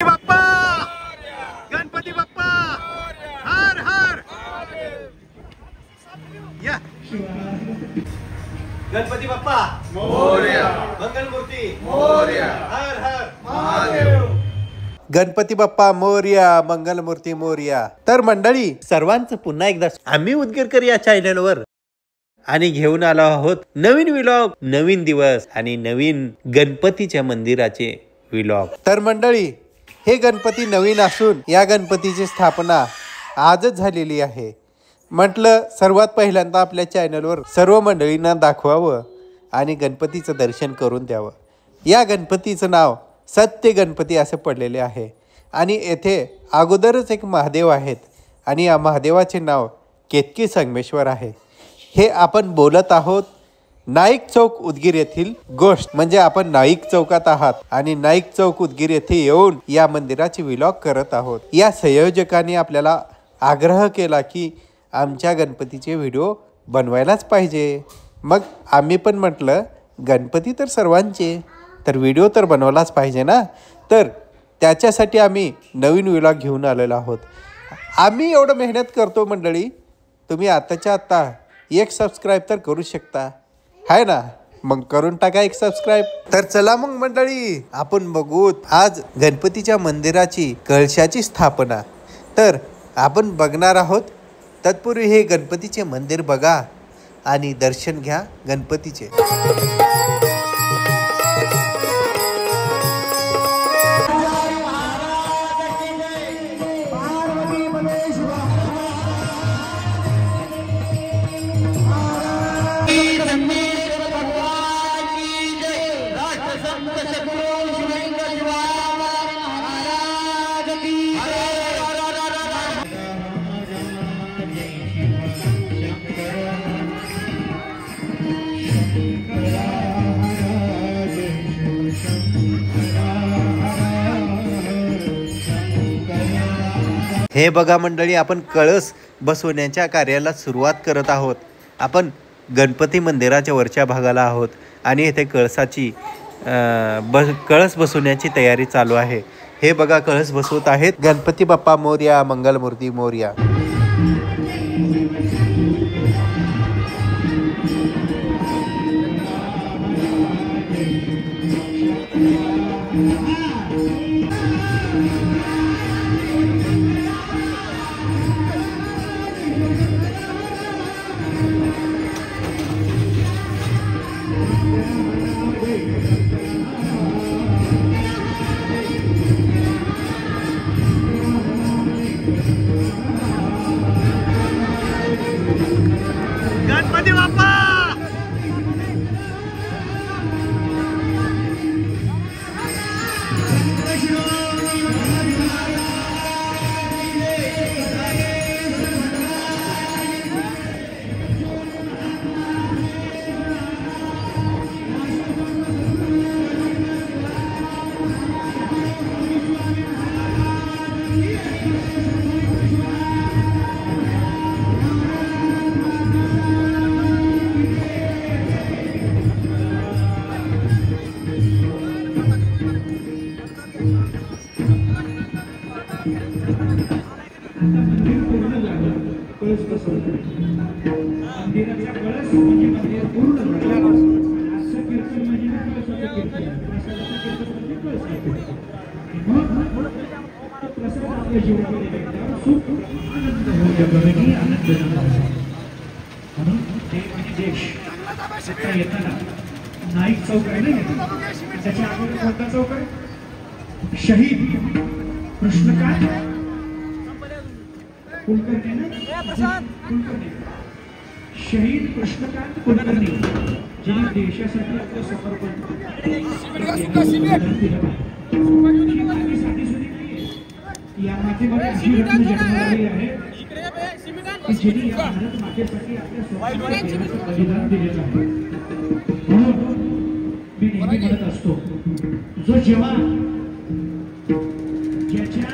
बाप्पा, गणपती बाप्पा, हर हर या गणपती बाप्पा मोरया, मंगलमूर्ती मोरया, हर हर महादेव। गणपती बाप्पा मोरया, मंगलमूर्ती मोरया। तर मंडळी, सर्वांचं पुन्हा एकदा आम्ही उदगीरकर या चॅनलवर आणि घेऊन आलो आहोत नवीन व्लॉग, नवीन दिवस आणि नवीन गणपतीच्या मंदिराचे व्लॉग। तर मंडळी, हे गणपती नवीन असून या गणपतीची स्थापना आजच झालेली आहे। म्हटलं सर्वात पहिल्यांदा आपल्या चॅनलवर सर्व मंडळींना दाखवावं आणि गणपतीचं दर्शन करून द्यावं। या गणपतीचं नाव सत्य गणपती असे पडलेले आहे आणि येथे अगोदरच एक महादेव आहेत आणि या महादेवाचे नाव केतकी संगमेश्वर आहे। हे आपण बोलत आहोत नाईक चौक उदगीर येथील गोष्ट, म्हणजे आपण नाईक चौकात आहात आणि नाईक चौक उदगीर येथे येऊन या मंदिराची व्लॉग करत आहोत। या संयोजकांनी आपल्याला आग्रह केला की आमच्या गणपतीचे व्हिडिओ बनवायलाच पाहिजे। मग आम्ही पण म्हटलं गणपती तर सर्वांचे, तर व्हिडिओ तर बनवलाच पाहिजे ना। तर त्याच्यासाठी आम्ही नवीन व्लॉग घेऊन आलेलो आहोत। आम्ही एवढं मेहनत करतो मंडळी, तुम्ही आताच्या आत्ता एक सबस्क्राईब तर करू शकता, आहे ना? मग करून टाका एक सबस्क्राईब। तर चला मग मंडळी, आपण बघू आज गणपतीच्या मंदिराची कळशाची स्थापना। तर आपण बघणार आहोत। तत्पूर्वी हे गणपतीचे मंदिर बघा आणि दर्शन घ्या गणपतीचे। हे बघा मंडळी, आपण कळस बसवण्याच्या कार्याला सुरुवात करत आहोत। आपण गणपती मंदिराच्या वरच्या भागाला आहोत आणि येथे कळसाची कळस बसवण्याची तयारी चालू आहे। हे बघा, कळस बसवत आहेत। गणपती बाप्पा मोरया, मंगलमूर्ती मोरया। गणपती बाप्पा, नाईक चौक आहे ना, त्याच्या अगोदर कोणता चौक आहे? शहीद कृष्णकांत कुलकर्णी ना, शहीद कृष्णकांत कुलकर्णी ज्यांनी देशासाठी आपलं समर्पण या मातेमध्ये अशी रत्न जन्माली आहे की ज्यांनी या भारत मातेसाठी आपल्या स्वतःचं बलिदान दिलेलं आहे। म्हणून मी नेहमी म्हणत असतो, जो जवान ज्याच्या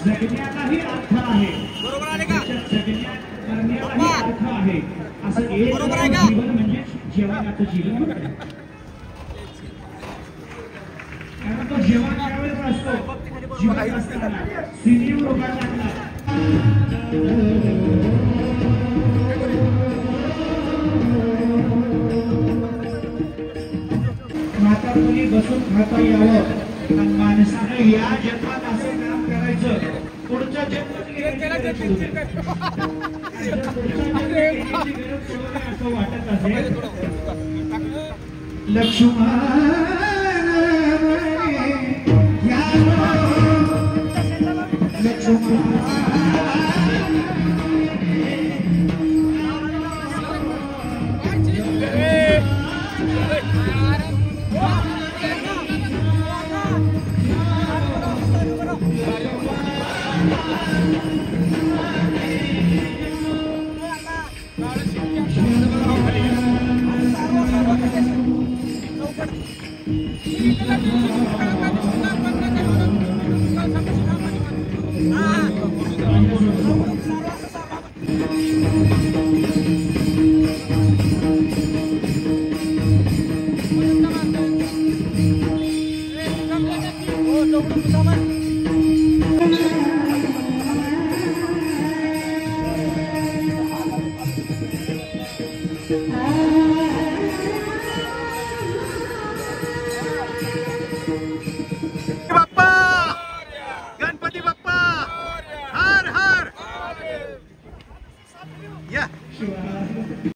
जगण्यालाही अर्थ आहे, जगण्यात मरण्यालाही अर्थ आहे, असं एक जीवन म्हणजे जवानाचं जीवन आहे। कारण तो जवान त्यावेळेस असतो जिवंत असताना सिनियर लोकांना म्हातारपणी बसून खाता यावं आणि माणसानं या जन्मात असं काम करायचं पुढच्या जन्मात असं वाटत असेल लक्ष्मण Oh,